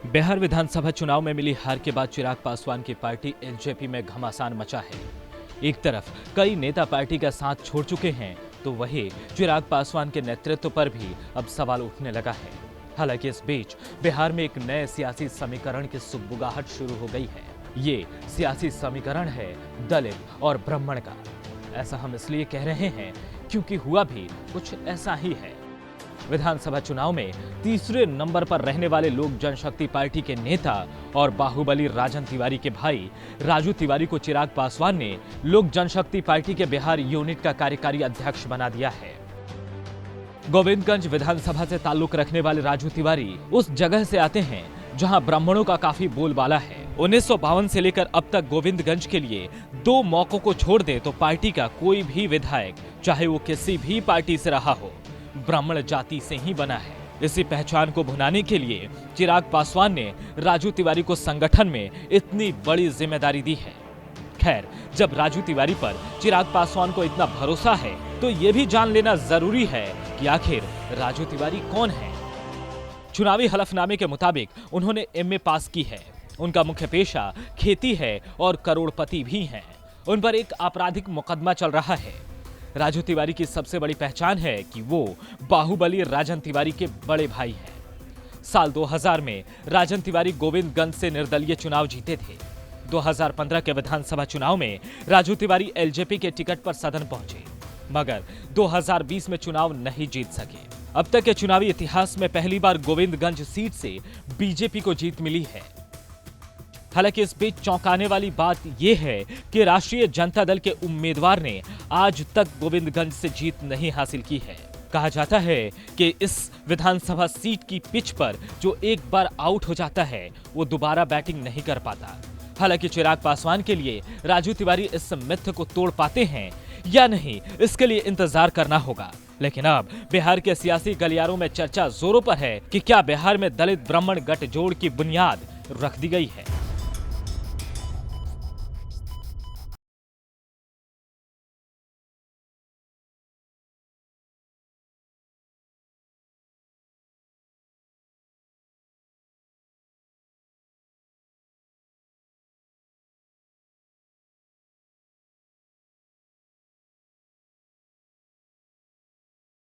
बिहार विधानसभा चुनाव में मिली हार के बाद चिराग पासवान की पार्टी एलजेपी में घमासान मचा है। एक तरफ कई नेता पार्टी का साथ छोड़ चुके हैं, तो वहीं चिराग पासवान के नेतृत्व पर भी अब सवाल उठने लगा है। हालांकि इस बीच बिहार में एक नए सियासी समीकरण की सुगबुगाहट शुरू हो गई है। ये सियासी समीकरण है दलित और ब्राह्मण का। ऐसा हम इसलिए कह रहे हैं क्योंकि हुआ भी कुछ ऐसा ही है। विधानसभा चुनाव में तीसरे नंबर पर रहने वाले लोक जनशक्ति पार्टी के नेता और बाहुबली राजन तिवारी के भाई राजू तिवारी को चिराग पासवान ने लोक जनशक्ति पार्टी के बिहार यूनिट का कार्यकारी अध्यक्ष बना दिया है। गोविंदगंज विधानसभा से ताल्लुक रखने वाले राजू तिवारी उस जगह से आते हैं जहां ब्राह्मणों का काफी बोलबाला है। 1952 से लेकर अब तक गोविंदगंज के लिए 2 मौकों को छोड़ दे तो पार्टी का कोई भी विधायक, चाहे वो किसी भी पार्टी से रहा हो, ब्राह्मण जाति से ही बना है। इसी पहचान को भुनाने के लिए चिराग पासवान ने राजू तिवारी को संगठन में इतनी बड़ी जिम्मेदारी दी है। खैर, जब राजू तिवारी पर चिराग पासवान को इतना भरोसा है तो ये भी जान लेना जरूरी है कि आखिर राजू तिवारी कौन है। चुनावी हलफनामे के मुताबिक उन्होंने एमए पास की है। उनका मुख्य पेशा खेती है और करोड़पति भी हैं। उन पर एक आपराधिक मुकदमा चल रहा है। राजू तिवारी की सबसे बड़ी पहचान है कि वो बाहुबली राजन तिवारी के बड़े भाई हैं। साल 2000 में राजन तिवारी गोविंदगंज से निर्दलीय चुनाव जीते थे। 2015 के विधानसभा चुनाव में राजू तिवारी एलजेपी के टिकट पर सदन पहुंचे, मगर 2020 में चुनाव नहीं जीत सके। अब तक के चुनावी इतिहास में पहली बार गोविंदगंज सीट से बीजेपी को जीत मिली है। हालांकि इस बीच चौंकाने वाली बात यह है कि राष्ट्रीय जनता दल के उम्मीदवार ने आज तक गोविंदगंज से जीत नहीं हासिल की है। कहा जाता है कि इस विधानसभा सीट की पिच पर जो एक बार आउट हो जाता है वो दोबारा बैटिंग नहीं कर पाता। हालांकि चिराग पासवान के लिए राजू तिवारी इस मिथ को तोड़ पाते हैं या नहीं, इसके लिए इंतजार करना होगा। लेकिन अब बिहार के सियासी गलियारों में चर्चा जोरों पर है कि क्या बिहार में दलित ब्राह्मण गठजोड़ की बुनियाद रख दी गई है।